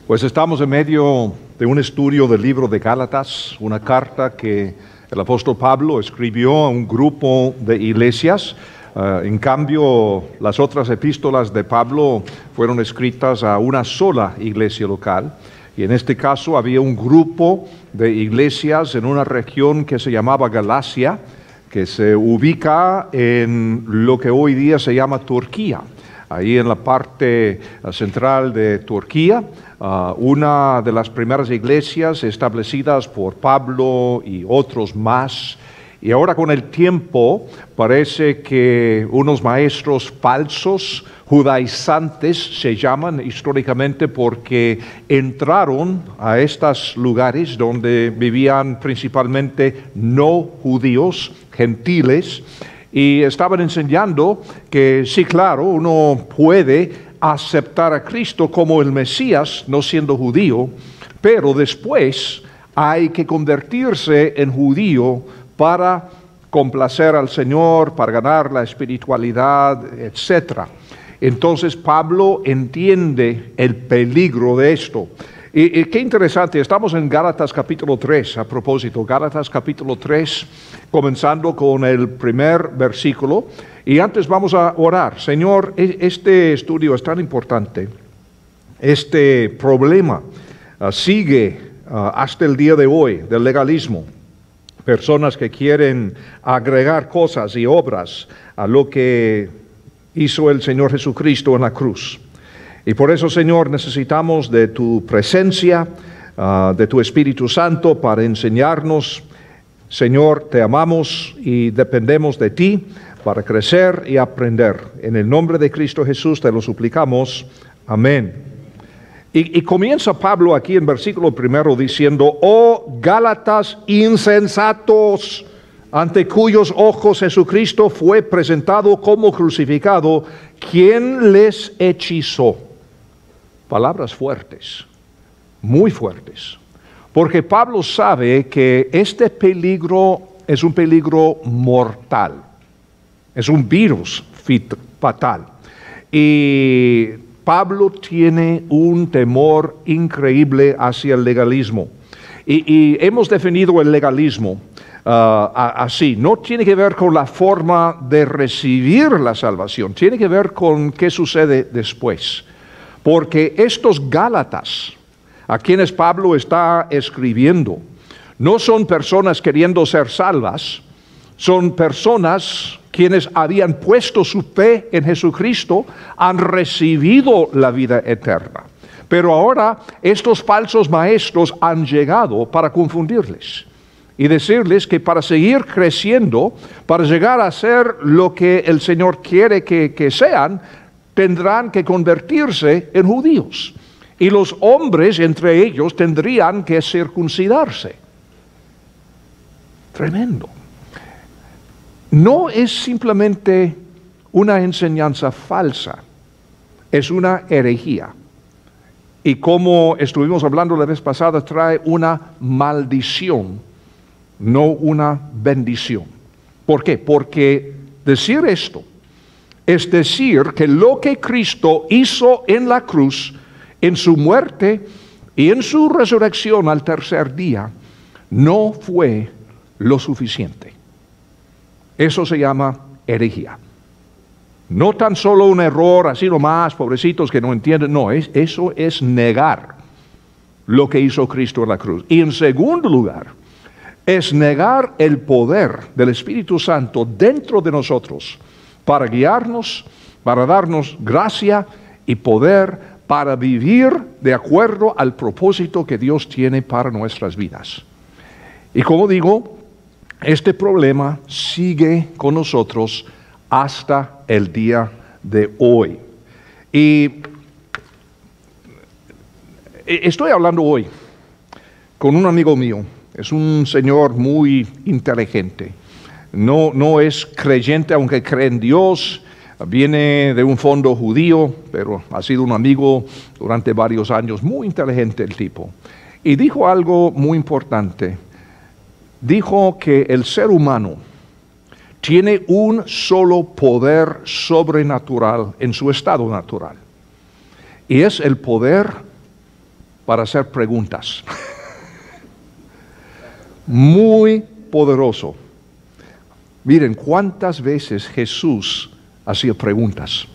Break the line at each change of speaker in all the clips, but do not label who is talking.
Pues estamos en medio de un estudio del libro de Gálatas, una carta que el apóstol Pablo escribió a un grupo de iglesias. En cambio, las otras epístolas de Pablo fueron escritas a una sola iglesia local. Y en este caso había un grupo de iglesias en una región que se llamaba Galacia, que se ubica en lo que hoy día se llama Turquía. Ahí en la parte central de Turquía, una de las primeras iglesias establecidas por Pablo y otros más. Y ahora con el tiempo parece que unos maestros falsos, judaizantes se llaman históricamente porque entraron a estos lugares donde vivían principalmente no judíos, gentiles, y estaban enseñando que sí, claro, uno puede aceptar a Cristo como el Mesías, no siendo judío, pero después hay que convertirse en judío para complacer al Señor, para ganar la espiritualidad, etc. Entonces Pablo entiende el peligro de esto. Y qué interesante, estamos en Gálatas capítulo 3, a propósito, Gálatas capítulo 3, comenzando con el primer versículo. Y antes vamos a orar. Señor, este estudio es tan importante, este problema sigue hasta el día de hoy del legalismo. Personas que quieren agregar cosas y obras a lo que hizo el Señor Jesucristo en la cruz. Y por eso, Señor, necesitamos de tu presencia, de tu Espíritu Santo para enseñarnos. Señor, te amamos y dependemos de ti para crecer y aprender. En el nombre de Cristo Jesús te lo suplicamos. Amén. Y comienza Pablo aquí en versículo primero diciendo: oh Gálatas insensatos, ante cuyos ojos Jesucristo fue presentado como crucificado, ¿quién les hechizó? Palabras fuertes, muy fuertes, porque Pablo sabe que este peligro es un peligro mortal, es un virus fatal. Y Pablo tiene un temor increíble hacia el legalismo. Y hemos definido el legalismo así. No tiene que ver con la forma de recibir la salvación, tiene que ver con qué sucede después. Porque estos Gálatas, a quienes Pablo está escribiendo, no son personas queriendo ser salvas, son personas quienes habían puesto su fe en Jesucristo, han recibido la vida eterna. Pero ahora estos falsos maestros han llegado para confundirles y decirles que para seguir creciendo, para llegar a ser lo que el Señor quiere que sean, tendrán que convertirse en judíos. Y los hombres entre ellos tendrían que circuncidarse. Tremendo. No es simplemente una enseñanza falsa, es una herejía. Y como estuvimos hablando la vez pasada, trae una maldición, no una bendición. ¿Por qué? Porque decir esto es decir que lo que Cristo hizo en la cruz, en su muerte y en su resurrección al tercer día, no fue lo suficiente. Eso se llama herejía. No tan solo un error, así nomás, pobrecitos que no entienden. No, eso es negar lo que hizo Cristo en la cruz. Y en segundo lugar, es negar el poder del Espíritu Santo dentro de nosotros para guiarnos, para darnos gracia y poder para vivir de acuerdo al propósito que Dios tiene para nuestras vidas. Y como digo, este problema sigue con nosotros hasta el día de hoy. Y estoy hablando hoy con un amigo mío. Es un señor muy inteligente. No es creyente, aunque cree en Dios. Viene de un fondo judío, pero ha sido un amigo durante varios años. Muy inteligente el tipo. Y dijo algo muy importante. Dijo que el ser humano tiene un solo poder sobrenatural en su estado natural. Y es el poder para hacer preguntas. Muy poderoso. Miren cuántas veces Jesús hacía preguntas.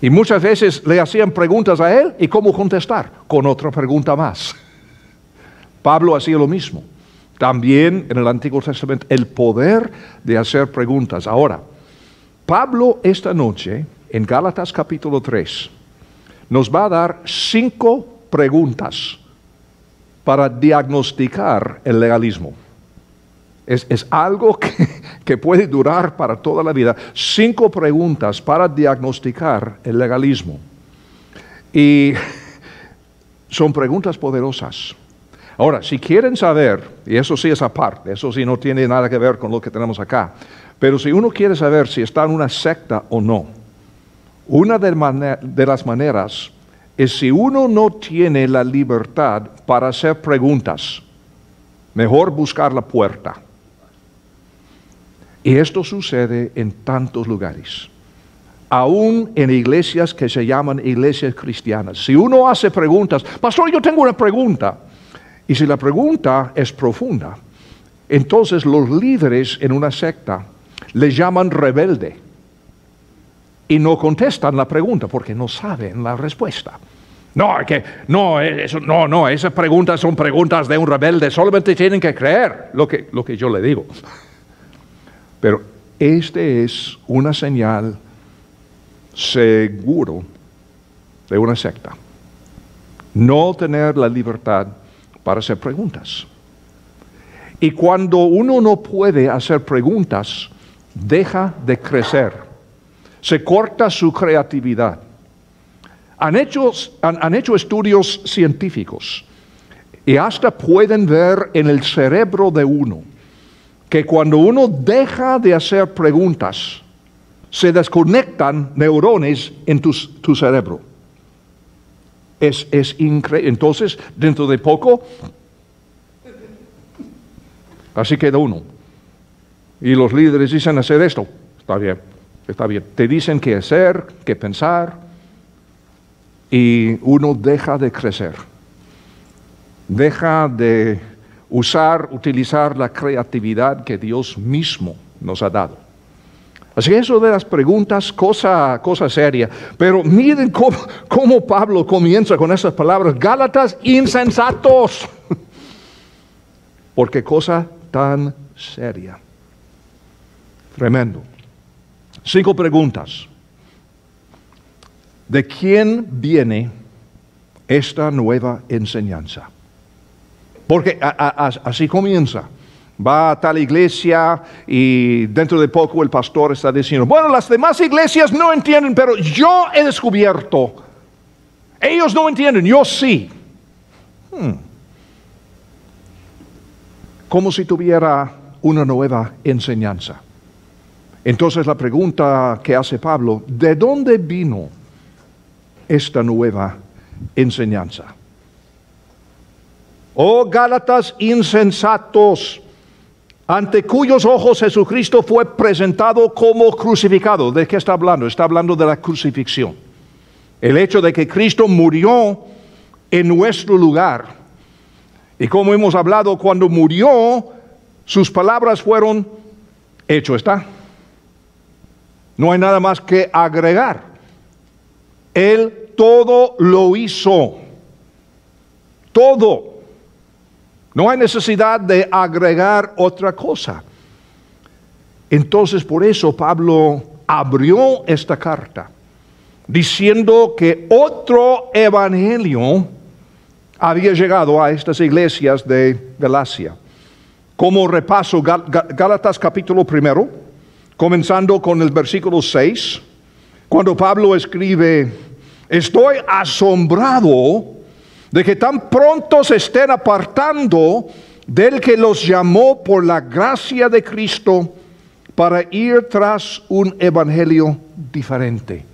Y muchas veces le hacían preguntas a él y cómo contestar, con otra pregunta más. Pablo hacía lo mismo. También en el Antiguo Testamento, el poder de hacer preguntas. Ahora, Pablo esta noche, en Gálatas capítulo 3, nos va a dar 5 preguntas para diagnosticar el legalismo. Es algo que puede durar para toda la vida. 5 preguntas para diagnosticar el legalismo. Y son preguntas poderosas. Ahora, si quieren saber, y eso sí es aparte, eso sí no tiene nada que ver con lo que tenemos acá, pero si uno quiere saber si está en una secta o no, una de las maneras es si uno no tiene la libertad para hacer preguntas, mejor buscar la puerta. Y esto sucede en tantos lugares. Aún en iglesias que se llaman iglesias cristianas. Si uno hace preguntas, pastor, yo tengo una pregunta. Y si la pregunta es profunda, entonces los líderes en una secta le llaman rebelde. Y no contestan la pregunta porque no saben la respuesta. Esas preguntas son preguntas de un rebelde. Solamente tienen que creer lo que yo le digo. Pero este es una señal seguro de una secta. No tener la libertad para hacer preguntas. Y cuando uno no puede hacer preguntas, deja de crecer. Se corta su creatividad. Han hecho estudios científicos y hasta pueden ver en el cerebro de uno que cuando uno deja de hacer preguntas, se desconectan neurones en tu cerebro. Es increíble. Entonces, dentro de poco, así queda uno. Y los líderes dicen hacer esto. Está bien. Te dicen qué hacer, qué pensar. Y uno deja de crecer. Deja de utilizar la creatividad que Dios mismo nos ha dado. Así que eso de las preguntas, cosa seria. Pero miren cómo Pablo comienza con esas palabras. Gálatas insensatos. Porque cosa tan seria. Tremendo. 5 preguntas. ¿De quién viene esta nueva enseñanza? Porque así comienza. Va a tal iglesia y dentro de poco el pastor está diciendo, bueno, las demás iglesias no entienden, pero yo he descubierto. Ellos no entienden, yo sí. Como si tuviera una nueva enseñanza. Entonces la pregunta que hace Pablo, ¿de dónde vino esta nueva enseñanza? Oh Gálatas insensatos, ante cuyos ojos Jesucristo fue presentado como crucificado. ¿De qué está hablando? Está hablando de la crucifixión. El hecho de que Cristo murió en nuestro lugar. Y como hemos hablado, cuando murió, sus palabras fueron, hecho está. No hay nada más que agregar. Él todo lo hizo. Todo. No hay necesidad de agregar otra cosa. Entonces, por eso Pablo abrió esta carta diciendo que otro evangelio había llegado a estas iglesias de Galacia. Como repaso, Gálatas capítulo 1, comenzando con el versículo 6, cuando Pablo escribe, estoy asombrado de que tan pronto se estén apartando del que los llamó por la gracia de Cristo para ir tras un evangelio diferente.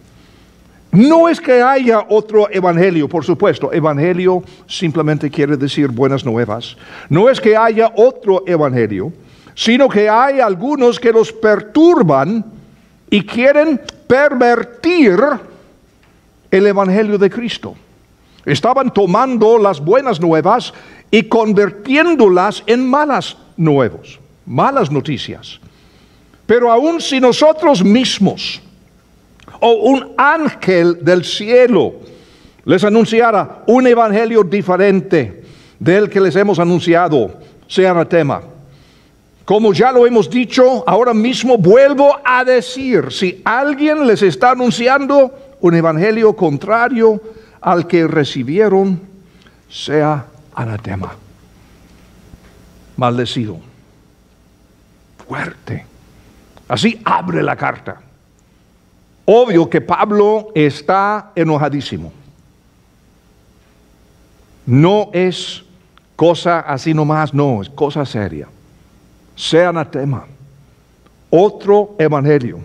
No es que haya otro evangelio, por supuesto. Evangelio simplemente quiere decir buenas nuevas. No es que haya otro evangelio, sino que hay algunos que los perturban y quieren pervertir el evangelio de Cristo. Estaban tomando las buenas nuevas y convirtiéndolas en malas nuevas, malas noticias. Pero aun si nosotros mismos o un ángel del cielo les anunciara un evangelio diferente del que les hemos anunciado, sea anatema. Como ya lo hemos dicho, ahora mismo vuelvo a decir, si alguien les está anunciando un evangelio contrario al que recibieron, sea anatema, maldecido, fuerte. Así abre la carta. Obvio que Pablo está enojadísimo. No es cosa así nomás, no, es cosa seria. Sea anatema, otro evangelio.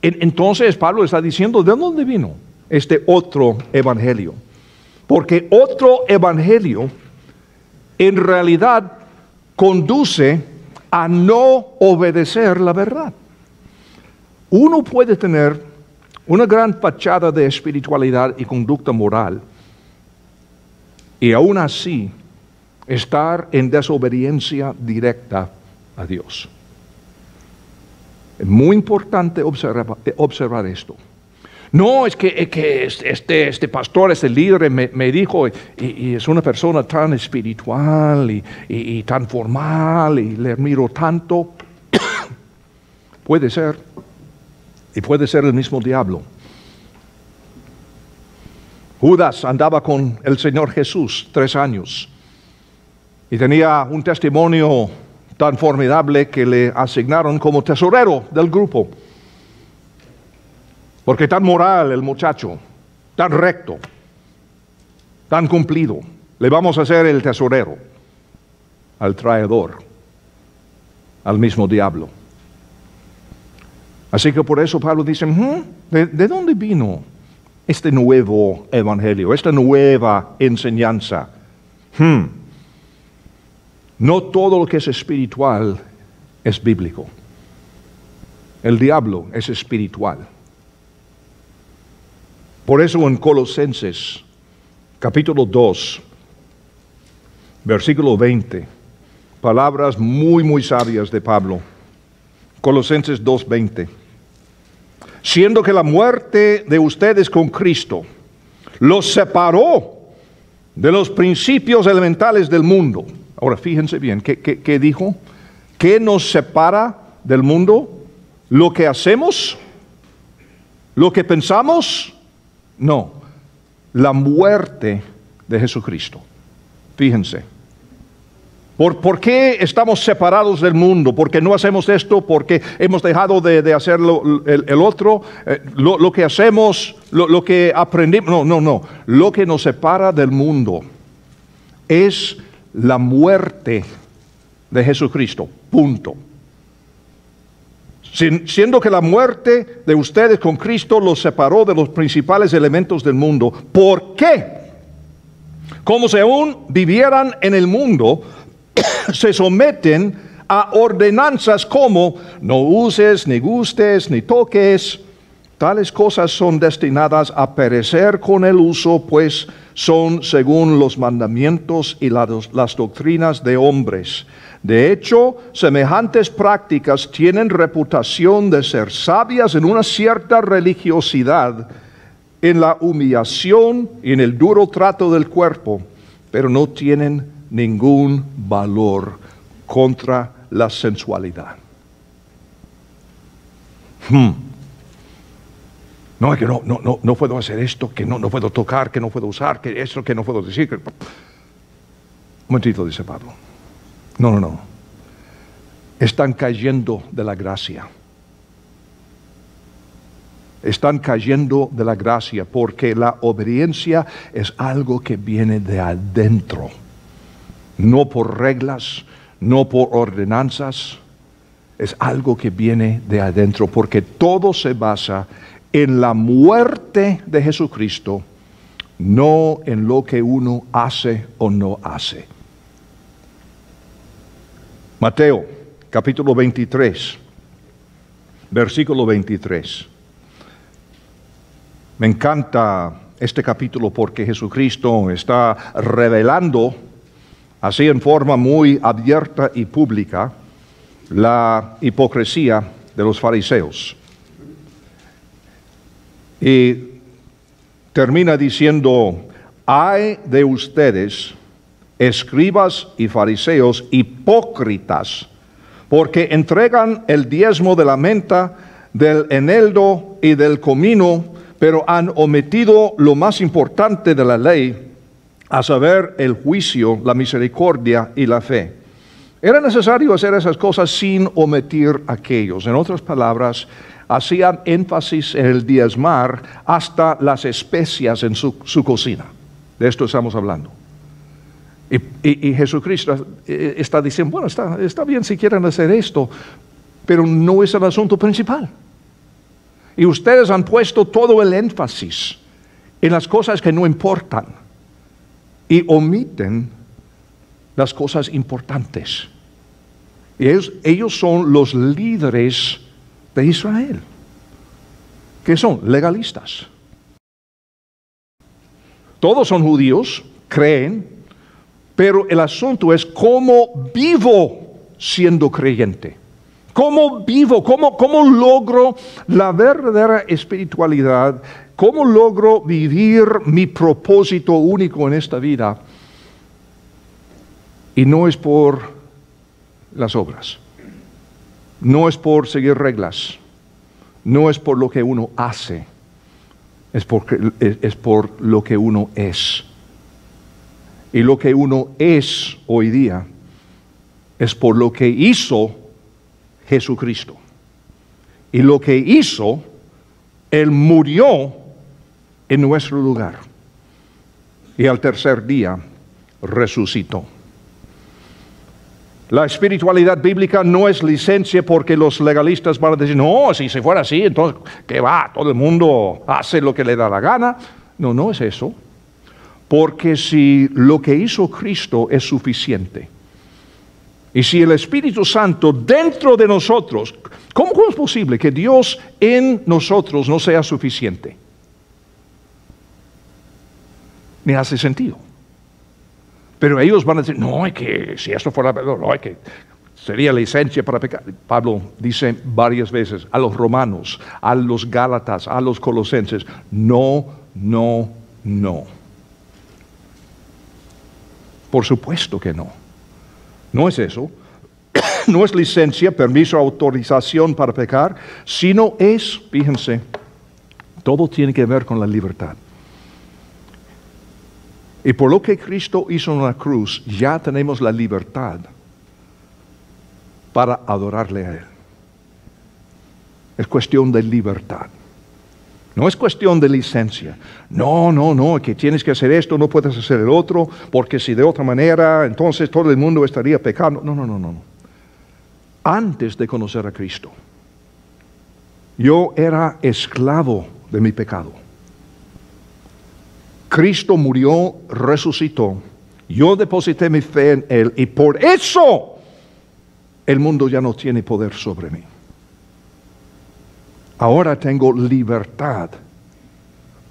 Entonces Pablo está diciendo, ¿de dónde vino este otro evangelio? Porque otro evangelio en realidad conduce a no obedecer la verdad. Uno puede tener una gran fachada de espiritualidad y conducta moral y aún así estar en desobediencia directa a Dios. Es muy importante observar esto. No, es que este pastor, este líder me dijo, y es una persona tan espiritual y tan formal, y le admiro tanto. Puede ser, y puede ser el mismo diablo. Judas andaba con el Señor Jesús 3 años, y tenía un testimonio tan formidable que le asignaron como tesorero del grupo. Porque tan moral el muchacho, tan recto, tan cumplido, le vamos a hacer el tesorero al traidor, al mismo diablo. Así que por eso Pablo dice, ¿de dónde vino este nuevo evangelio, esta nueva enseñanza? No todo lo que es espiritual es bíblico. El diablo es espiritual. Por eso en Colosenses, capítulo 2, versículo 20, palabras muy sabias de Pablo. Colosenses 2:20. Siendo que la muerte de ustedes con Cristo los separó de los principios elementales del mundo. Ahora fíjense bien, ¿qué dijo? ¿Qué nos separa del mundo? ¿Lo que hacemos? ¿Lo que pensamos? No, la muerte de Jesucristo. Fíjense. ¿Por qué estamos separados del mundo? ¿Porque no hacemos esto? ¿Porque hemos dejado de hacer el otro? Lo que hacemos, lo que aprendimos. No. Lo que nos separa del mundo es la muerte de Jesucristo. Punto. Siendo que la muerte de ustedes con Cristo los separó de los principales elementos del mundo. ¿Por qué? Como si aún vivieran en el mundo, se someten a ordenanzas como no uses, ni gustes, ni toques. Tales cosas son destinadas a perecer con el uso, pues son según los mandamientos y las doctrinas de hombres. De hecho, semejantes prácticas tienen reputación de ser sabias en una cierta religiosidad, en la humillación y en el duro trato del cuerpo, pero no tienen ningún valor contra la sensualidad. No, es que no puedo hacer esto, que no puedo tocar, que no puedo usar, que esto, que no puedo decir. Un momentito, dice Pablo. No. Están cayendo de la gracia. Están cayendo de la gracia porque la obediencia es algo que viene de adentro. No por reglas, no por ordenanzas. Es algo que viene de adentro porque todo se basa en la muerte de Jesucristo, no en lo que uno hace o no hace. Mateo, capítulo 23, versículo 23. Me encanta este capítulo porque Jesucristo está revelando, así en forma muy abierta y pública, la hipocresía de los fariseos. Y termina diciendo: ay de ustedes, escribas y fariseos, hipócritas, porque entregan el diezmo de la menta, del eneldo y del comino, pero han omitido lo más importante de la ley, a saber, el juicio, la misericordia y la fe. Era necesario hacer esas cosas sin omitir aquellos. En otras palabras, hacían énfasis en el diezmar hasta las especias en su cocina. De esto estamos hablando. Y Jesucristo está diciendo, bueno, está bien si quieren hacer esto, pero no es el asunto principal. Y ustedes han puesto todo el énfasis en las cosas que no importan y omiten las cosas importantes. Y ellos son los líderes de Israel, que son legalistas. Todos son judíos, creen, pero el asunto es cómo vivo siendo creyente. ¿Cómo vivo? ¿Cómo logro la verdadera espiritualidad? ¿Cómo logro vivir mi propósito único en esta vida? Y no es por las obras. No es por seguir reglas. No es por lo que uno hace. Es por lo que uno es. Y lo que uno es hoy día es por lo que hizo Jesucristo. Y lo que hizo, Él murió en nuestro lugar. Y al tercer día resucitó. La espiritualidad bíblica no es licencia porque los legalistas van a decir, no, si se fuera así, entonces, ¿qué va? Todo el mundo hace lo que le da la gana. No, no es eso. Porque si lo que hizo Cristo es suficiente, y si el Espíritu Santo dentro de nosotros, ¿cómo es posible que Dios en nosotros no sea suficiente? Ni hace sentido. Pero ellos van a decir, no, es que si esto fuera verdad, no, es que sería licencia para pecar. Pablo dice varias veces a los romanos, a los gálatas, a los colosenses, no, no, no. Por supuesto que no. No es eso. No es licencia, permiso, autorización para pecar, sino es, fíjense, todo tiene que ver con la libertad. Y por lo que Cristo hizo en la cruz, ya tenemos la libertad para adorarle a Él. Es cuestión de libertad. No es cuestión de licencia. No, que tienes que hacer esto, no puedes hacer el otro, porque si de otra manera, entonces todo el mundo estaría pecando. No. Antes de conocer a Cristo, yo era esclavo de mi pecado. Cristo murió, resucitó. Yo deposité mi fe en Él y por eso el mundo ya no tiene poder sobre mí. Ahora tengo libertad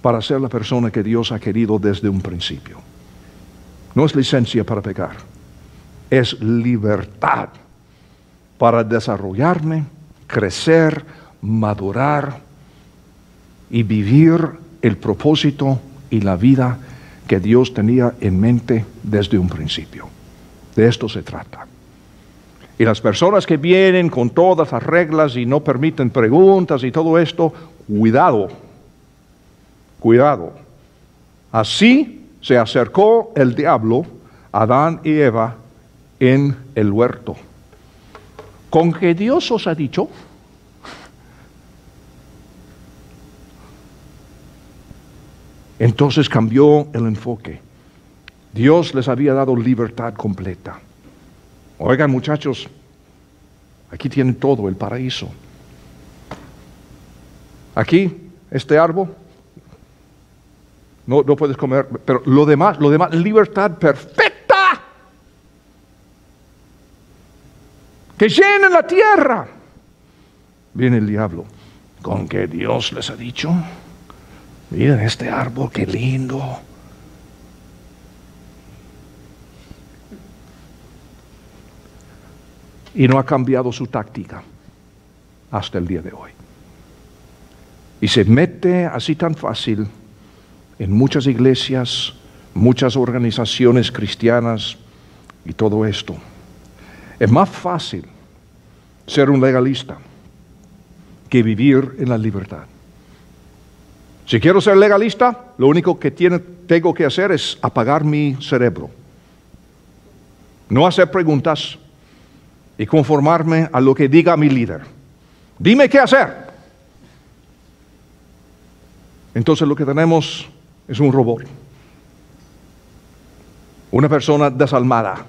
para ser la persona que Dios ha querido desde un principio. No es licencia para pecar, es libertad para desarrollarme, crecer, madurar y vivir el propósito y la vida que Dios tenía en mente desde un principio. De esto se trata. Y las personas que vienen con todas las reglas y no permiten preguntas y todo esto, cuidado, cuidado. Así se acercó el diablo a Adán y Eva en el huerto. ¿Con qué Dios os ha dicho? Entonces cambió el enfoque. Dios les había dado libertad completa. Oigan, muchachos, aquí tienen todo el paraíso. Aquí, este árbol, no puedes comer, pero lo demás, libertad perfecta. Que llenen la tierra. Viene el diablo. ¿Con qué Dios les ha dicho? Miren este árbol, qué lindo. Y no ha cambiado su táctica hasta el día de hoy. Y se mete así tan fácil en muchas iglesias, muchas organizaciones cristianas y todo esto. Es más fácil ser un legalista que vivir en la libertad. Si quiero ser legalista, lo único que tengo que hacer es apagar mi cerebro. No hacer preguntas y conformarme a lo que diga mi líder. Dime qué hacer. Entonces lo que tenemos es un robot. Una persona desalmada.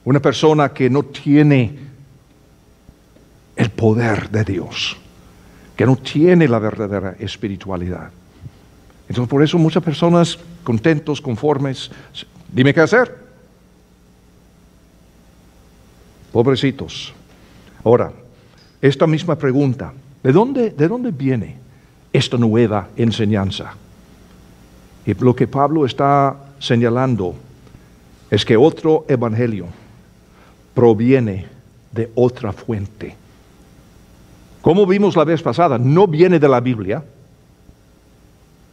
Una persona que no tiene el poder de Dios. Que no tiene la verdadera espiritualidad. Entonces por eso muchas personas contentos, conformes, dime qué hacer. Pobrecitos. Ahora, esta misma pregunta, ¿de dónde viene esta nueva enseñanza? Y lo que Pablo está señalando es que otro evangelio proviene de otra fuente. Como vimos la vez pasada, no viene de la Biblia.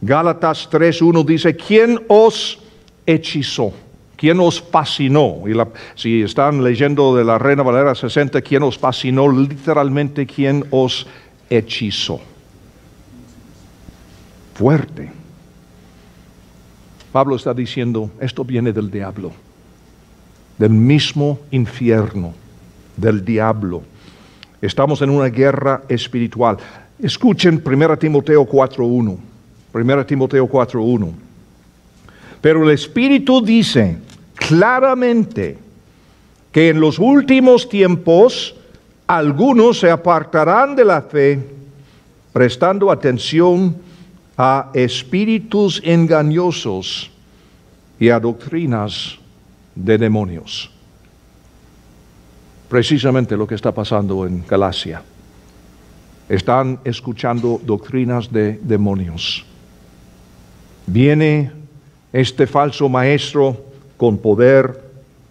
Gálatas 3:1 dice, ¿quién os hechizó? ¿Quién os fascinó? Y si están leyendo de la Reina Valera 60, ¿quién os fascinó? Literalmente, ¿quién os hechizó? Fuerte. Pablo está diciendo, esto viene del diablo, del mismo infierno, del diablo. Estamos en una guerra espiritual. Escuchen 1 Timoteo 4:1. 1 Timoteo 4:1. Pero el Espíritu dice claramente que en los últimos tiempos algunos se apartarán de la fe, prestando atención a espíritus engañosos y a doctrinas de demonios. Precisamente lo que está pasando en Galacia. Están escuchando doctrinas de demonios. Viene este falso maestro con poder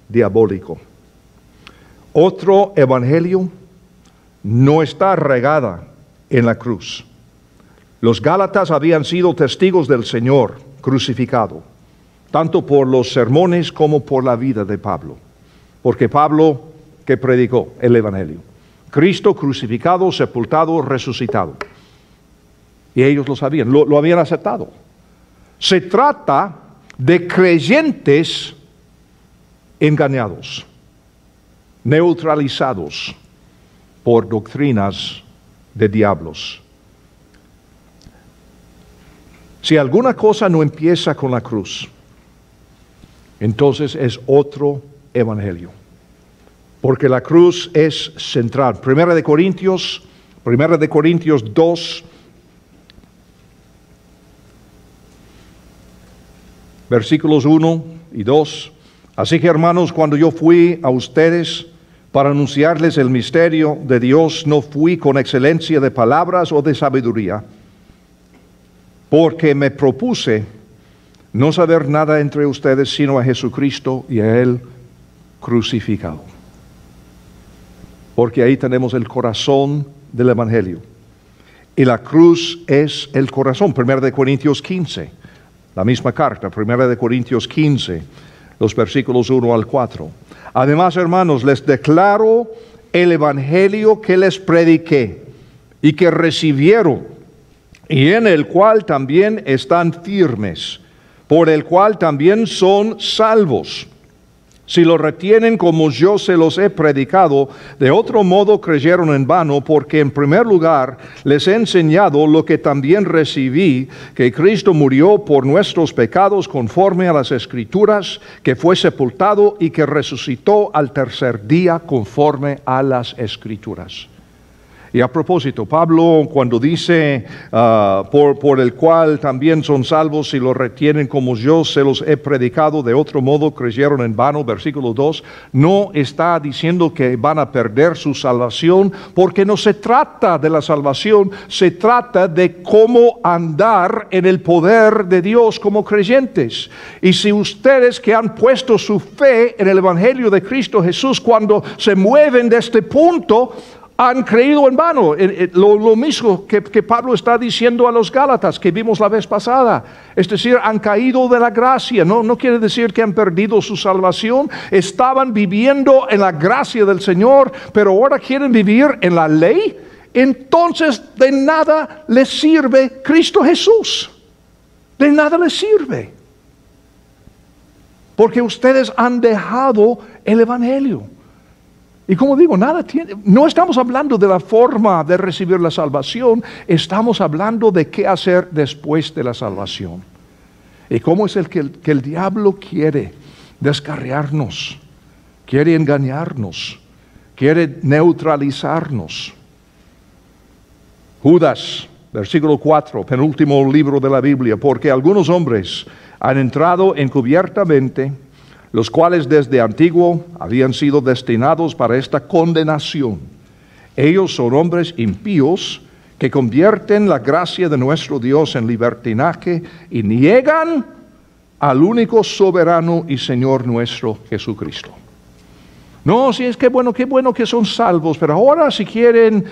diabólico. Otro evangelio no está regada en la cruz. Los Gálatas habían sido testigos del Señor crucificado, tanto por los sermones como por la vida de Pablo. Porque Pablo, que predicó el evangelio, Cristo crucificado, sepultado, resucitado. Y ellos lo sabían, lo habían aceptado. Se trata de creyentes engañados, neutralizados por doctrinas de diablos. Si alguna cosa no empieza con la cruz, entonces es otro evangelio. Porque la cruz es central. Primera de Corintios 2, versículos 1 y 2. Así que, hermanos, cuando yo fui a ustedes para anunciarles el misterio de Dios, no fui con excelencia de palabras o de sabiduría, porque me propuse no saber nada entre ustedes sino a Jesucristo y a Él crucificado. Porque ahí tenemos el corazón del evangelio. Y la cruz es el corazón. 1 Corintios 15, la misma carta, 1 Corintios 15, los versículos 1 al 4. Además, hermanos, les declaro el evangelio que les prediqué y que recibieron, y en el cual también están firmes, por el cual también son salvos. Si lo retienen como yo se los he predicado, de otro modo creyeron en vano, porque en primer lugar les he enseñado lo que también recibí, que Cristo murió por nuestros pecados conforme a las Escrituras, que fue sepultado y que resucitó al tercer día conforme a las Escrituras. Y a propósito, Pablo cuando dice, por el cual también son salvos si lo retienen como yo se los he predicado, de otro modo creyeron en vano, versículo 2, no está diciendo que van a perder su salvación, porque no se trata de la salvación, se trata de cómo andar en el poder de Dios como creyentes. Y si ustedes que han puesto su fe en el Evangelio de Cristo Jesús, cuando se mueven de este punto, han creído en vano. Lo mismo que Pablo está diciendo a los Gálatas que vimos la vez pasada. Es decir, han caído de la gracia. No quiere decir que han perdido su salvación. Estaban viviendo en la gracia del Señor, pero ahora quieren vivir en la ley. Entonces de nada les sirve Cristo Jesús. De nada les sirve. Porque ustedes han dejado el Evangelio. Y como digo, no estamos hablando de la forma de recibir la salvación, estamos hablando de qué hacer después de la salvación. Y cómo es que el diablo quiere descarriarnos, quiere engañarnos, quiere neutralizarnos. Judas, versículo 4, penúltimo libro de la Biblia, porque algunos hombres han entrado encubiertamente, los cuales desde antiguo habían sido destinados para esta condenación. Ellos son hombres impíos que convierten la gracia de nuestro Dios en libertinaje y niegan al único soberano y Señor nuestro Jesucristo. No, sí, es que qué bueno que son salvos, pero ahora si quieren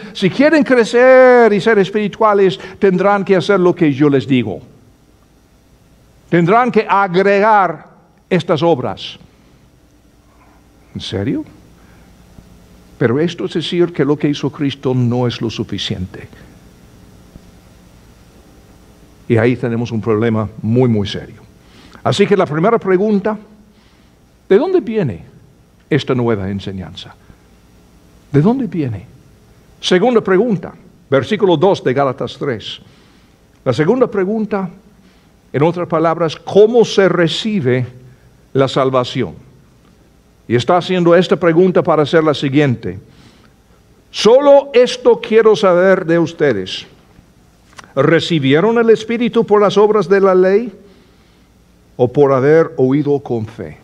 crecer y ser espirituales, tendrán que hacer lo que yo les digo. Tendrán que agregar estas obras. ¿En serio? Pero esto es decir que lo que hizo Cristo no es lo suficiente. Y ahí tenemos un problema muy, muy serio. Así que la primera pregunta, ¿de dónde viene esta nueva enseñanza? ¿De dónde viene? Segunda pregunta, versículo 2 de Gálatas 3. La segunda pregunta, en otras palabras, ¿cómo se recibe la salvación? Y está haciendo esta pregunta para hacer la siguiente. Solo esto quiero saber de ustedes. ¿Recibieron el Espíritu por las obras de la ley o por haber oído con fe?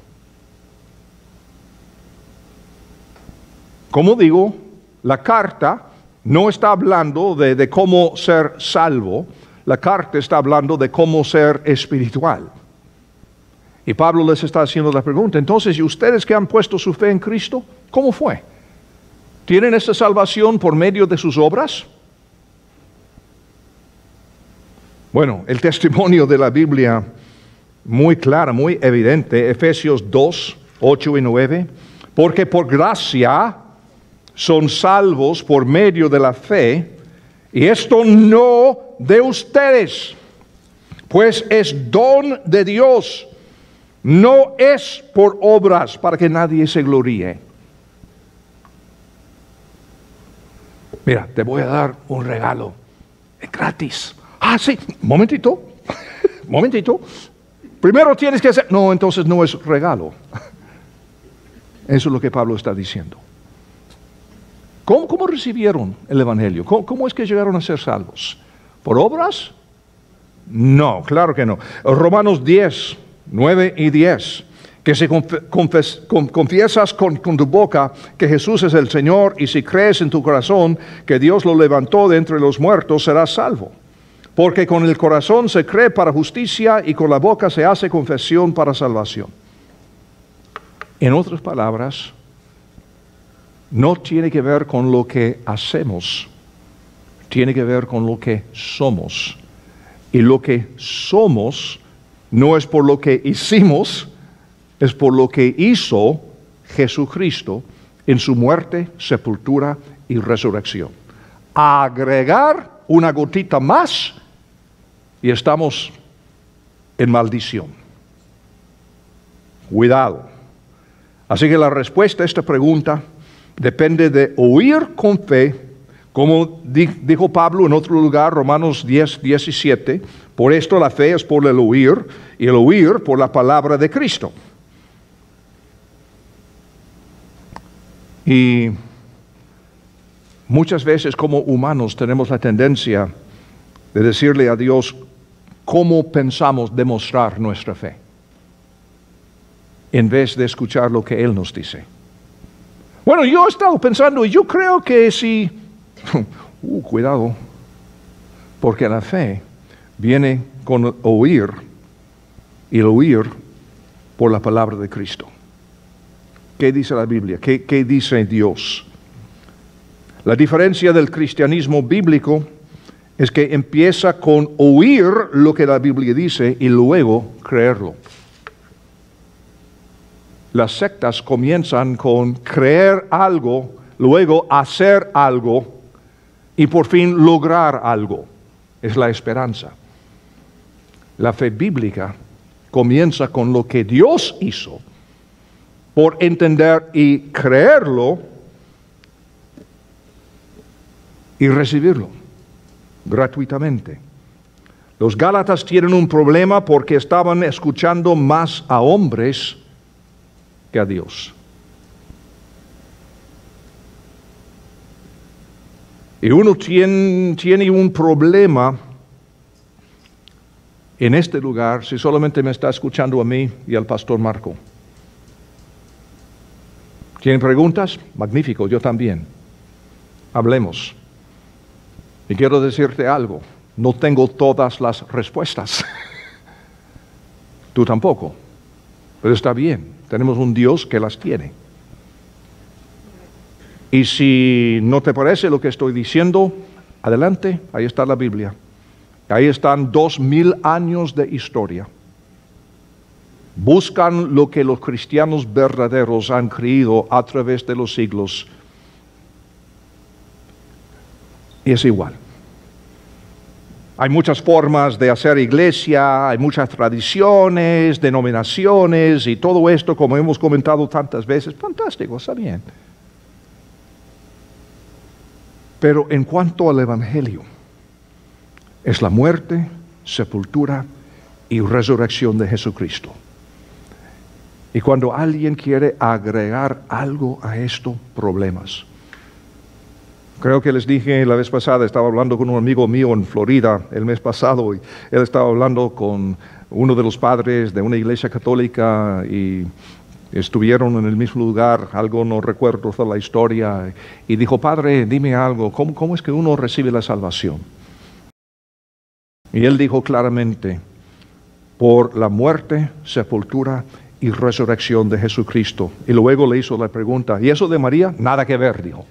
Como digo, la carta no está hablando de cómo ser salvo, la carta está hablando de cómo ser espiritual. Y Pablo les está haciendo la pregunta, entonces, ¿y ustedes que han puesto su fe en Cristo? ¿Cómo fue? ¿Tienen esta salvación por medio de sus obras? Bueno, el testimonio de la Biblia muy clara, muy evidente, Efesios 2, 8 y 9, porque por gracia son salvos por medio de la fe, y esto no de ustedes, pues es don de Dios, no es por obras para que nadie se gloríe. Mira, te voy a dar un regalo, es gratis. Ah, sí, momentito. Primero tienes que hacer, no, entonces no es regalo. Eso es lo que Pablo está diciendo. ¿Cómo recibieron el Evangelio? ¿Cómo es que llegaron a ser salvos? ¿Por obras? No, claro que no. Romanos 10, 9 y 10. Que si confiesas con tu boca que Jesús es el Señor y si crees en tu corazón que Dios lo levantó de entre los muertos, serás salvo. Porque con el corazón se cree para justicia y con la boca se hace confesión para salvación. En otras palabras, no tiene que ver con lo que hacemos, tiene que ver con lo que somos. Y lo que somos no es por lo que hicimos, es por lo que hizo Jesucristo en su muerte, sepultura y resurrección. Agregar una gotita más y estamos en maldición. Cuidado. Así que la respuesta a esta pregunta depende de oír con fe, como dijo Pablo en otro lugar, Romanos 10, 17, por esto la fe es por el oír, y el oír por la palabra de Cristo. Y Muchas veces como humanos tenemos la tendencia de decirle a Dios cómo pensamos demostrar nuestra fe, en vez de escuchar lo que Él nos dice. Bueno, yo he estado pensando y yo creo que si... cuidado, porque la fe viene con oír, y el oír por la palabra de Cristo. ¿Qué dice la Biblia? ¿Qué dice Dios? La diferencia del cristianismo bíblico es que empieza con oír lo que la Biblia dice y luego creerlo. Las sectas comienzan con creer algo, luego hacer algo y por fin lograr algo. Es la esperanza. La fe bíblica comienza con lo que Dios hizo, por entender y creerlo y recibirlo gratuitamente. Los Gálatas tienen un problema porque estaban escuchando más a hombres que a Dios. Y uno tiene un problema en este lugar si solamente me está escuchando a mí y al pastor Marco. ¿Tienen preguntas? Magnífico, yo también. Hablemos. Y quiero decirte algo, no tengo todas las respuestas. Tú tampoco. Pero está bien, tenemos un Dios que las tiene. Y si no te parece lo que estoy diciendo, adelante, ahí está la Biblia. Ahí están 2000 años de historia. Buscan lo que los cristianos verdaderos han creído a través de los siglos. Y es igual. Hay muchas formas de hacer iglesia, hay muchas tradiciones, denominaciones y todo esto, como hemos comentado tantas veces, fantástico, está bien. Pero en cuanto al Evangelio, es la muerte, sepultura y resurrección de Jesucristo. Y cuando alguien quiere agregar algo a esto, problemas. Creo que les dije la vez pasada, estaba hablando con un amigo mío en Florida el mes pasado, y él estaba hablando con uno de los padres de una iglesia católica y estuvieron en el mismo lugar, algo no recuerdo toda la historia, y dijo, padre, dime algo, ¿cómo es que uno recibe la salvación? Y él dijo claramente, por la muerte, sepultura y resurrección de Jesucristo. Y luego le hizo la pregunta, ¿y eso de María? Nada que ver, dijo.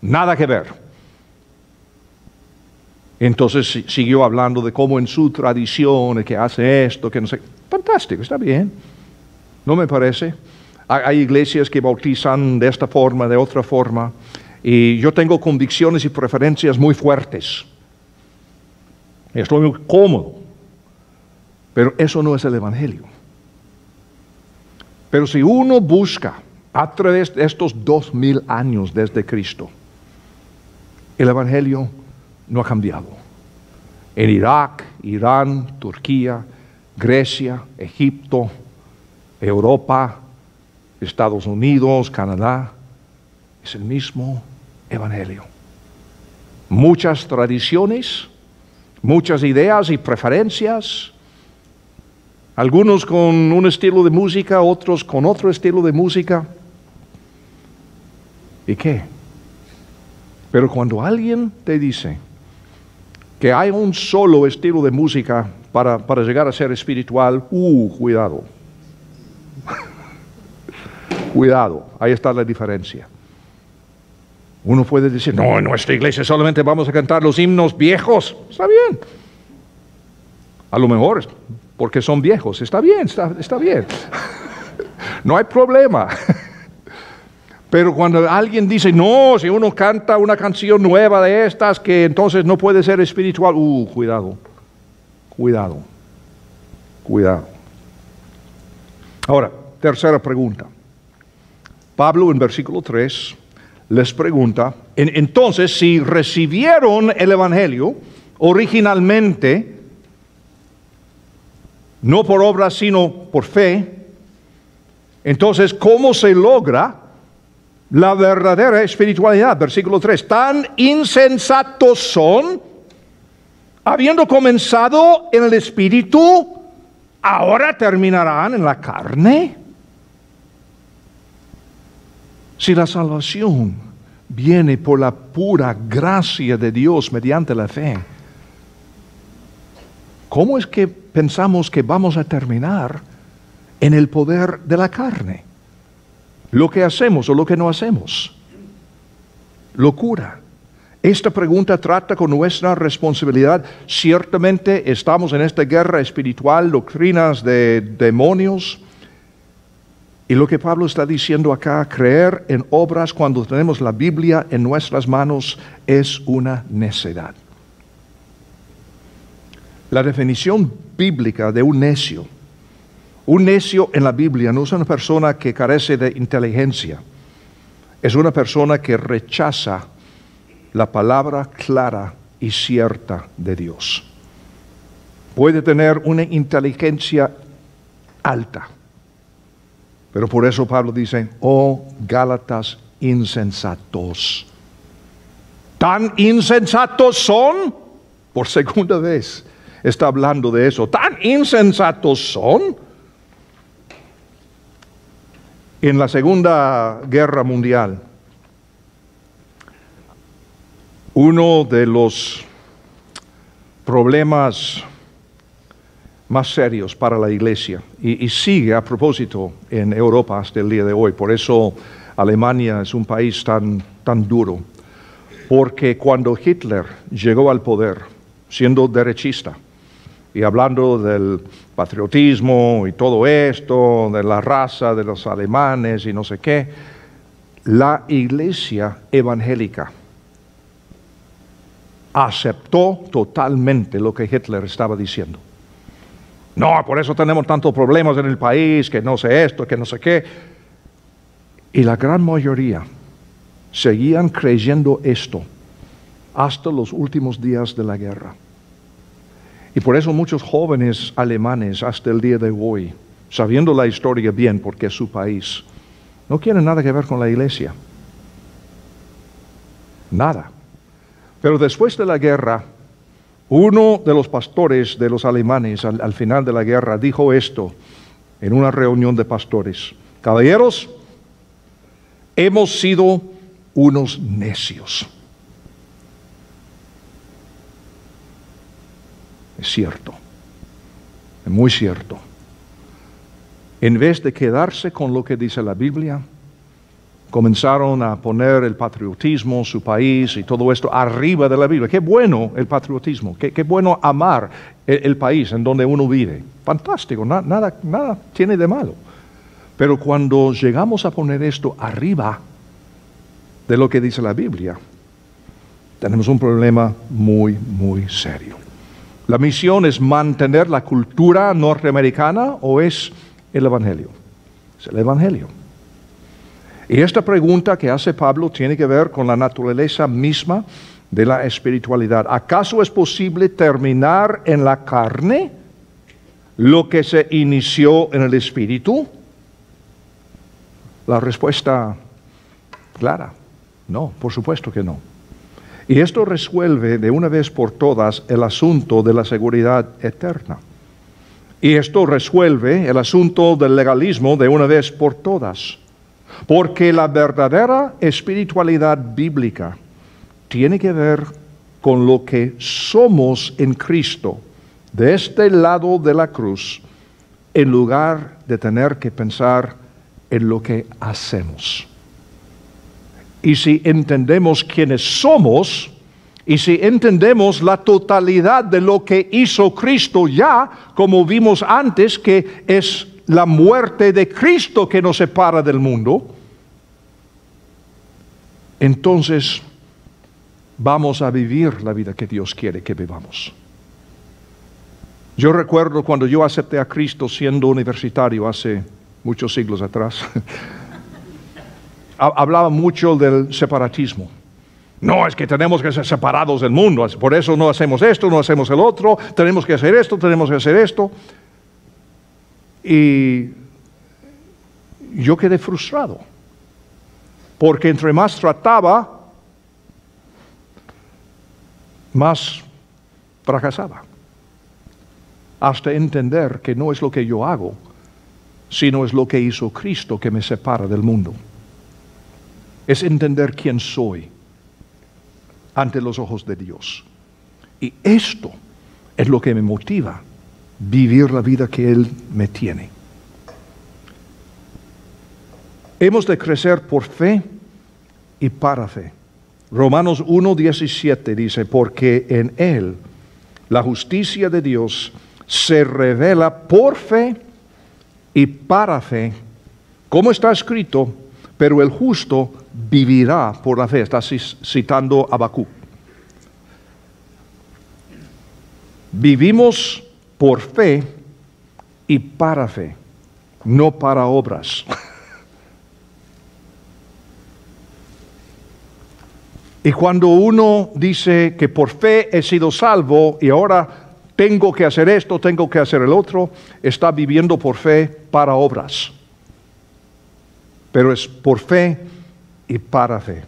Nada que ver. Entonces siguió hablando de cómo en su tradición, que hace esto, que no sé. Fantástico, está bien. ¿No me parece? Hay iglesias que bautizan de esta forma, de otra forma. Y yo tengo convicciones y preferencias muy fuertes. Estoy muy cómodo. Pero eso no es el Evangelio. Pero si uno busca a través de estos 2000 años desde Cristo, el Evangelio no ha cambiado. En Irak, Irán, Turquía, Grecia, Egipto, Europa, Estados Unidos, Canadá, es el mismo Evangelio. Muchas tradiciones, muchas ideas y preferencias, algunos con un estilo de música, otros con otro estilo de música. ¿Y qué? Pero cuando alguien te dice que hay un solo estilo de música para llegar a ser espiritual, cuidado. Cuidado, ahí está la diferencia. Uno puede decir, no, en nuestra iglesia solamente vamos a cantar los himnos viejos. Está bien. A lo mejor es porque son viejos. Está bien, está bien. No hay problema. Pero cuando alguien dice, no, si uno canta una canción nueva de estas, que entonces no puede ser espiritual, cuidado, cuidado, cuidado. Ahora, tercera pregunta. Pablo en versículo 3 les pregunta, entonces si recibieron el Evangelio originalmente, no por obras sino por fe, entonces ¿cómo se logra la verdadera espiritualidad. Versículo 3, tan insensatos son, habiendo comenzado en el espíritu, ahora terminarán en la carne. Si la salvación viene por la pura gracia de Dios mediante la fe, ¿cómo es que pensamos que vamos a terminar en el poder de la carne? Lo que hacemos o lo que no hacemos. Locura. Esta pregunta trata con nuestra responsabilidad. Ciertamente estamos en esta guerra espiritual, doctrinas de demonios. Y lo que Pablo está diciendo acá, creer en obras cuando tenemos la Biblia en nuestras manos es una necedad. La definición bíblica de un necio en la Biblia no es una persona que carece de inteligencia, es una persona que rechaza la palabra clara y cierta de Dios. Puede tener una inteligencia alta, pero por eso Pablo dice, oh Gálatas insensatos. Tan insensatos son, por segunda vez está hablando de eso, tan insensatos son. En la Segunda Guerra Mundial, uno de los problemas más serios para la iglesia, y sigue a propósito en Europa hasta el día de hoy, por eso Alemania es un país tan duro, porque cuando Hitler llegó al poder, siendo derechista, y hablando del patriotismo y todo esto, de la raza de los alemanes y no sé qué, la iglesia evangélica aceptó totalmente lo que Hitler estaba diciendo. No, por eso tenemos tantos problemas en el país, que no sé esto, que no sé qué. Y la gran mayoría seguían creyendo esto hasta los últimos días de la guerra. Y por eso muchos jóvenes alemanes hasta el día de hoy, sabiendo la historia bien porque es su país, no quieren nada que ver con la iglesia. Nada. Pero después de la guerra, uno de los pastores de los alemanes al final de la guerra dijo esto en una reunión de pastores: caballeros, hemos sido unos necios. Es cierto, es muy cierto. En vez de quedarse con lo que dice la Biblia, comenzaron a poner el patriotismo, su país y todo esto arriba de la Biblia. Qué bueno el patriotismo, qué bueno amar el país en donde uno vive. Fantástico, nada tiene de malo. Pero cuando llegamos a poner esto arriba de lo que dice la Biblia, tenemos un problema muy serio. ¿La misión es mantener la cultura norteamericana o es el Evangelio? Es el Evangelio. Y esta pregunta que hace Pablo tiene que ver con la naturaleza misma de la espiritualidad. ¿Acaso es posible terminar en la carne lo que se inició en el espíritu? La respuesta clara, no, por supuesto que no. Y esto resuelve de una vez por todas el asunto de la seguridad eterna. Y esto resuelve el asunto del legalismo de una vez por todas. Porque la verdadera espiritualidad bíblica tiene que ver con lo que somos en Cristo, de este lado de la cruz, en lugar de tener que pensar en lo que hacemos. Y si entendemos quiénes somos, y si entendemos la totalidad de lo que hizo Cristo ya, como vimos antes, que es la muerte de Cristo que nos separa del mundo, entonces vamos a vivir la vida que Dios quiere que vivamos. Yo recuerdo cuando yo acepté a Cristo siendo universitario hace muchos siglos atrás, hablaba mucho del separatismo. No, es que tenemos que ser separados del mundo, por eso no hacemos esto, no hacemos el otro, tenemos que hacer esto, tenemos que hacer esto. Y yo quedé frustrado. porque entre más trataba, más fracasaba. Hasta entender que no es lo que yo hago, sino es lo que hizo Cristo que me separa del mundo. Es entender quién soy ante los ojos de Dios. Y esto es lo que me motiva vivir la vida que Él me tiene. Hemos de crecer por fe y para fe. Romanos 1:17 dice, porque en Él la justicia de Dios se revela por fe y para fe, como está escrito, pero el justo vivirá por la fe. Está citando Habacuc. Vivimos por fe y para fe, no para obras. Y cuando uno dice que por fe he sido salvo y ahora tengo que hacer esto, tengo que hacer el otro, está viviendo por fe para obras. Pero es por fe y para fe.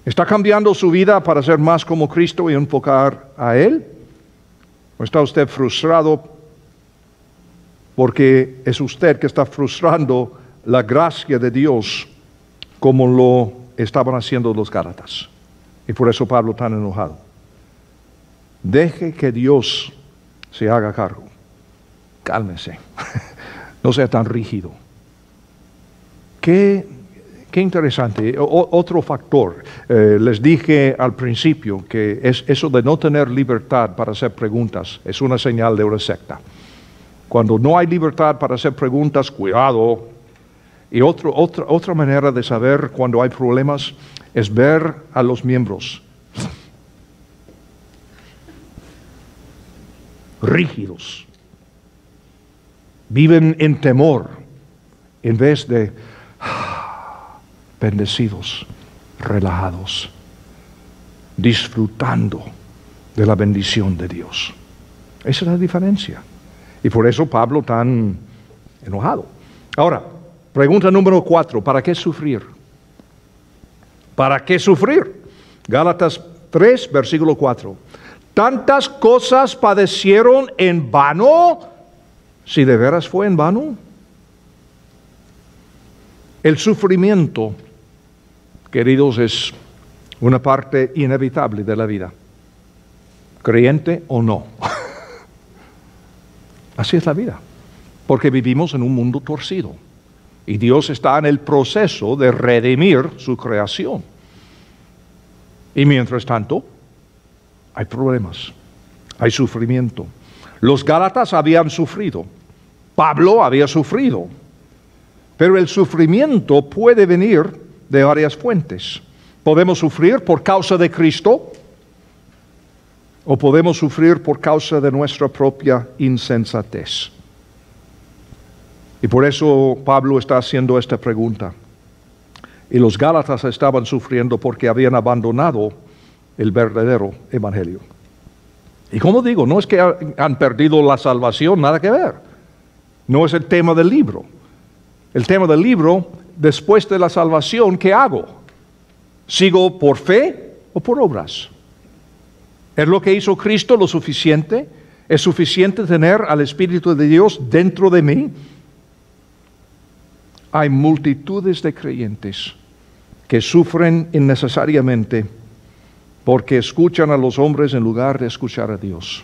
¿Está cambiando su vida para ser más como Cristo y enfocar a Él? ¿O está usted frustrado porque es usted que está frustrando la gracia de Dios como lo estaban haciendo los Gálatas? Y por eso Pablo tan enojado. Deje que Dios se haga cargo. Cálmese. No sea tan rígido. Qué interesante. Otro factor. Les dije al principio que es eso de no tener libertad para hacer preguntas es una señal de una secta. Cuando no hay libertad para hacer preguntas, cuidado. Y otra manera de saber cuando hay problemas es ver a los miembros rígidos. Viven en temor en vez de bendecidos, relajados, disfrutando de la bendición de Dios. Esa es la diferencia. Y por eso Pablo tan enojado. Ahora, pregunta número 4, ¿para qué sufrir? ¿Para qué sufrir? Gálatas 3, versículo 4. ¿Tantas cosas padecieron en vano? Si de veras fue en vano. El sufrimiento, queridos, es una parte inevitable de la vida, creyente o no. Así es la vida, porque vivimos en un mundo torcido y Dios está en el proceso de redimir su creación. Y mientras tanto, hay problemas, hay sufrimiento. Los Gálatas habían sufrido, Pablo había sufrido, pero el sufrimiento puede venir de varias fuentes. Podemos sufrir por causa de Cristo o podemos sufrir por causa de nuestra propia insensatez. Y por eso Pablo está haciendo esta pregunta. Y los Gálatas estaban sufriendo porque habían abandonado el verdadero evangelio. Y como digo, no es que han perdido la salvación, nada que ver. No es el tema del libro. El tema del libro, después de la salvación, ¿qué hago? ¿Sigo por fe o por obras? ¿Es lo que hizo Cristo lo suficiente? ¿Es suficiente tener al Espíritu de Dios dentro de mí? Hay multitudes de creyentes que sufren innecesariamente porque escuchan a los hombres en lugar de escuchar a Dios.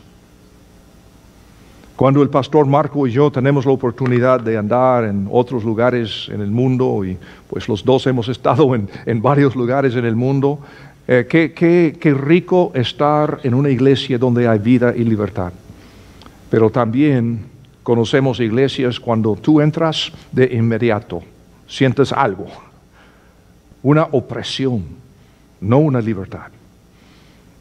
Cuando el pastor Marco y yo tenemos la oportunidad de andar en otros lugares en el mundo, y pues los dos hemos estado en varios lugares en el mundo, qué rico estar en una iglesia donde hay vida y libertad. Pero también conocemos iglesias cuando tú entras de inmediato, sientes algo, una opresión, no una libertad.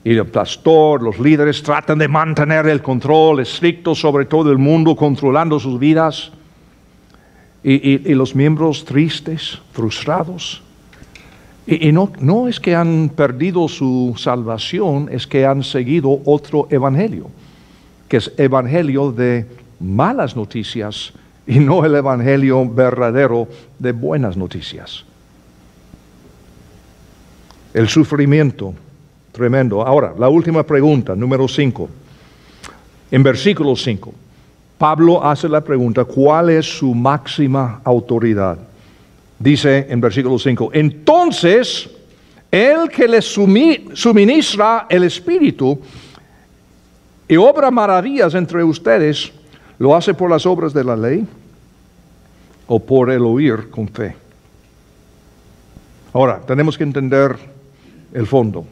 Y el pastor, los líderes tratan de mantener el control estricto sobre todo el mundo, controlando sus vidas. Y los miembros tristes, frustrados. Y no es que han perdido su salvación, es que han seguido otro evangelio, que es evangelio de malas noticias y no el evangelio verdadero de buenas noticias. el sufrimiento tremendo. Ahora, la última pregunta, número 5. En versículo 5, Pablo hace la pregunta, ¿cuál es su máxima autoridad? Dice en versículo 5, entonces, el que les suministra el Espíritu y obra maravillas entre ustedes, ¿lo hace por las obras de la ley o por el oír con fe? Ahora, tenemos que entender el fondo,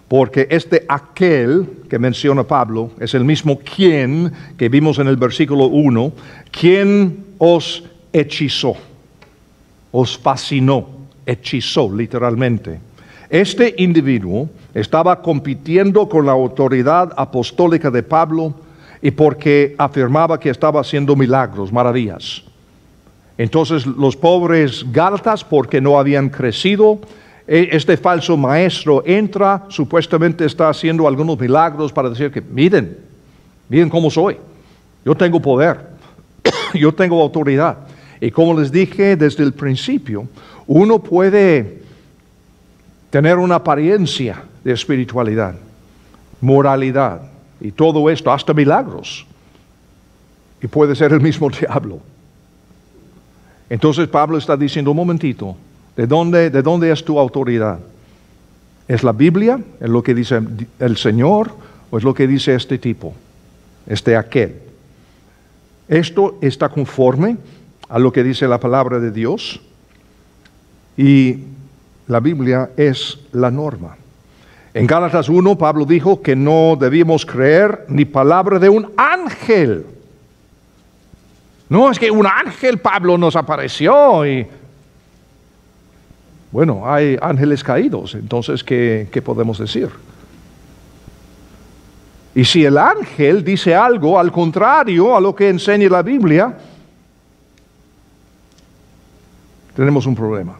porque aquel que menciona Pablo es el mismo quien que vimos en el versículo 1, quien os hechizó, os fascinó, hechizó literalmente. Este individuo estaba compitiendo con la autoridad apostólica de Pablo y porque afirmaba que estaba haciendo milagros, maravillas. Entonces los pobres gálatas, porque no habían crecido, este falso maestro entra, supuestamente está haciendo algunos milagros para decir que miren cómo soy, yo tengo poder, yo tengo autoridad. Y como les dije desde el principio, uno puede tener una apariencia de espiritualidad, moralidad y todo esto, hasta milagros, y puede ser el mismo diablo. Entonces Pablo está diciendo, un momentito, ¿de dónde es tu autoridad? ¿Es la Biblia? ¿Es lo que dice el Señor? ¿O es lo que dice este tipo? Aquel. Esto está conforme a lo que dice la palabra de Dios. Y la Biblia es la norma. En Gálatas 1, Pablo dijo que no debíamos creer ni palabra de un ángel. No, es que un ángel, Pablo, nos apareció y... Bueno, hay ángeles caídos, entonces, ¿qué podemos decir? Y si el ángel dice algo al contrario a lo que enseña la Biblia, tenemos un problema.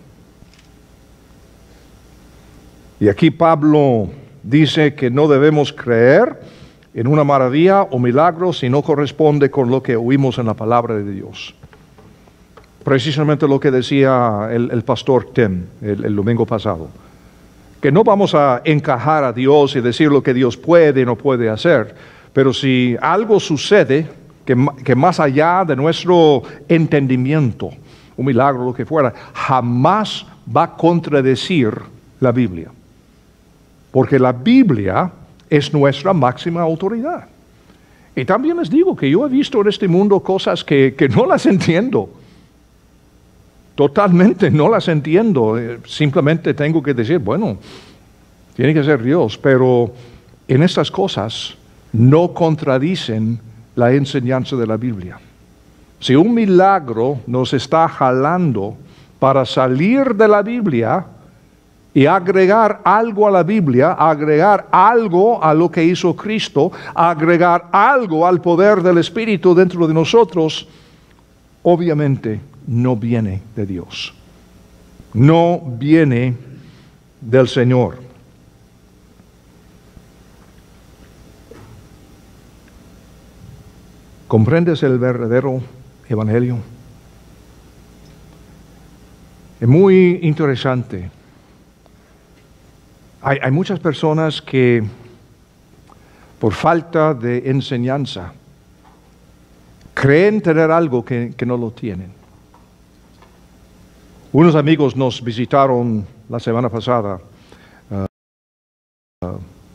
Y aquí Pablo dice que no debemos creer en una maravilla o milagro si no corresponde con lo que oímos en la palabra de Dios. Precisamente lo que decía el pastor Tim el domingo pasado, que no vamos a encajar a Dios y decir lo que Dios puede y no puede hacer, pero si algo sucede que más allá de nuestro entendimiento, un milagro, lo que fuera, jamás va a contradecir la Biblia. Porque la Biblia es nuestra máxima autoridad. Y también les digo que yo he visto en este mundo cosas que no las entiendo. Totalmente no las entiendo. Simplemente tengo que decir, bueno, tiene que ser Dios. Pero en estas cosas no contradicen la enseñanza de la Biblia. Si un milagro nos está jalando para salir de la Biblia y agregar algo a la Biblia, agregar algo a lo que hizo Cristo, agregar algo al poder del Espíritu dentro de nosotros, obviamente no viene de Dios. No viene del Señor. ¿Comprendes el verdadero evangelio? Es muy interesante. Hay muchas personas que por falta de enseñanza creen tener algo que no lo tienen. Unos amigos nos visitaron la semana pasada.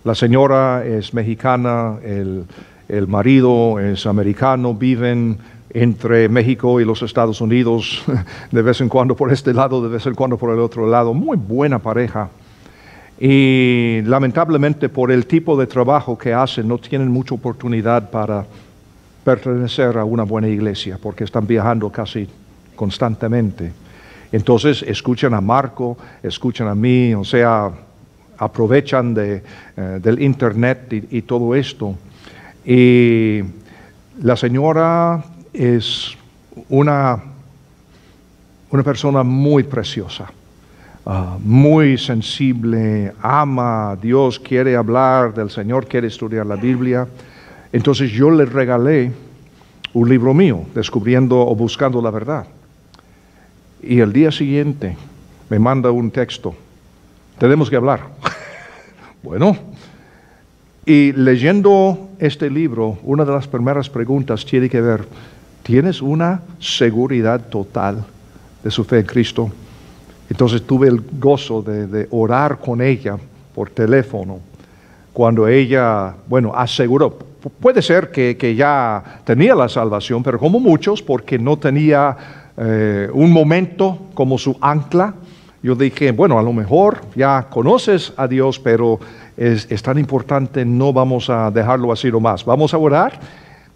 La señora es mexicana, el marido es americano, viven entre México y los Estados Unidos, de vez en cuando por este lado, de vez en cuando por el otro lado. Muy buena pareja. Y lamentablemente por el tipo de trabajo que hacen no tienen mucha oportunidad para pertenecer a una buena iglesia porque están viajando casi constantemente. Entonces escuchan a Marco, escuchan a mí, o sea, aprovechan del internet y todo esto. Y la señora es una persona muy preciosa. Muy sensible, ama a Dios, quiere hablar del Señor, quiere estudiar la Biblia. Entonces yo le regalé un libro mío, Descubriendo o Buscando la Verdad. Y el día siguiente me manda un texto. tenemos que hablar. Bueno, y leyendo este libro, una de las primeras preguntas tiene que ver, ¿tienes una seguridad total de su fe en Cristo? Entonces tuve el gozo de orar con ella por teléfono, cuando ella, aseguró, puede ser que ya tenía la salvación, pero como muchos, porque no tenía un momento como su ancla. Yo dije, a lo mejor ya conoces a Dios, pero es tan importante, no vamos a dejarlo así nomás. Vamos a orar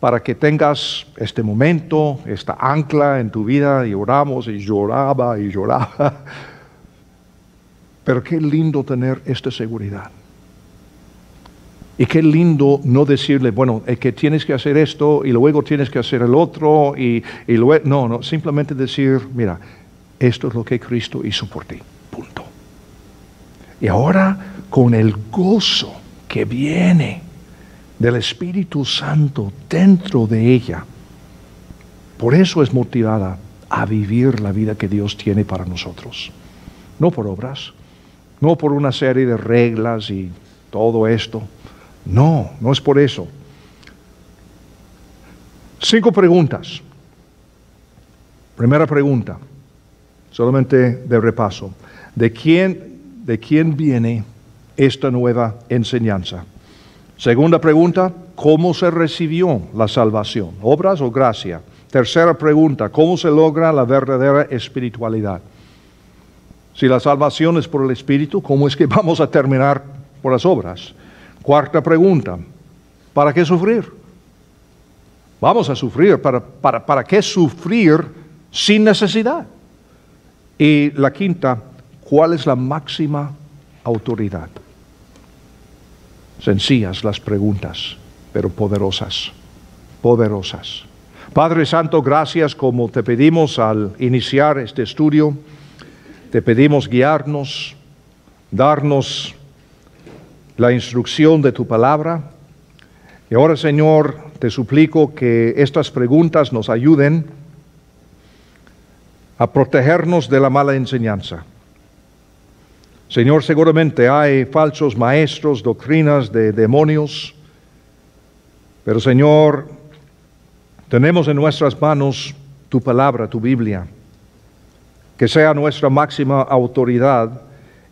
para que tengas este momento, esta ancla en tu vida, y oramos, y lloraba, y lloraba. Pero qué lindo tener esta seguridad. Y qué lindo no decirle, es que tienes que hacer esto y luego tienes que hacer el otro. Y luego, no, simplemente decir, mira, esto es lo que Cristo hizo por ti, punto. Y ahora, con el gozo que viene del Espíritu Santo dentro de ella, por eso es motivada a vivir la vida que Dios tiene para nosotros. No por obras, no por una serie de reglas y todo esto. No es por eso. 5 preguntas. Primera pregunta, solamente de repaso. ¿De quién viene esta nueva enseñanza? Segunda pregunta, ¿cómo se recibió la salvación? ¿Obras o gracia? Tercera pregunta, ¿cómo se logra la verdadera espiritualidad? Si la salvación es por el Espíritu, ¿cómo es que vamos a terminar por las obras? Cuarta pregunta, ¿para qué sufrir? Vamos a sufrir, ¿para qué sufrir sin necesidad? Y la quinta, ¿cuál es la máxima autoridad? Sencillas las preguntas, pero poderosas, poderosas. Padre Santo, gracias como te pedimos al iniciar este estudio. Te pedimos guiarnos, darnos la instrucción de tu palabra. Y ahora, Señor, te suplico que estas preguntas nos ayuden a protegernos de la mala enseñanza. Señor, seguramente hay falsos maestros, doctrinas de demonios, pero Señor, tenemos en nuestras manos tu palabra, tu Biblia, que sea nuestra máxima autoridad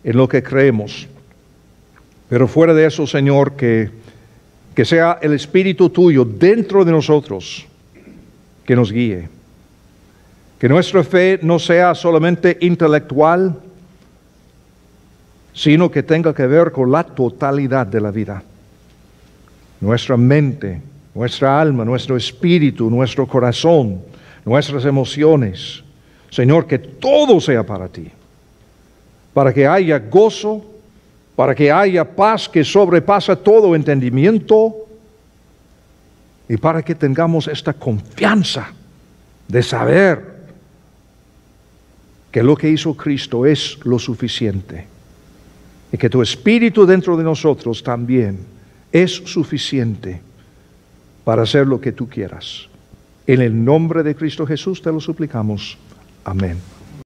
en lo que creemos. Pero fuera de eso, Señor, que sea el Espíritu tuyo dentro de nosotros que nos guíe. Que nuestra fe no sea solamente intelectual, sino que tenga que ver con la totalidad de la vida. Nuestra mente, nuestra alma, nuestro espíritu, nuestro corazón, nuestras emociones. Señor, que todo sea para ti. Para que haya gozo, para que haya paz que sobrepasa todo entendimiento y para que tengamos esta confianza de saber que lo que hizo Cristo es lo suficiente y que tu Espíritu dentro de nosotros también es suficiente para hacer lo que tú quieras. En el nombre de Cristo Jesús te lo suplicamos. Amén.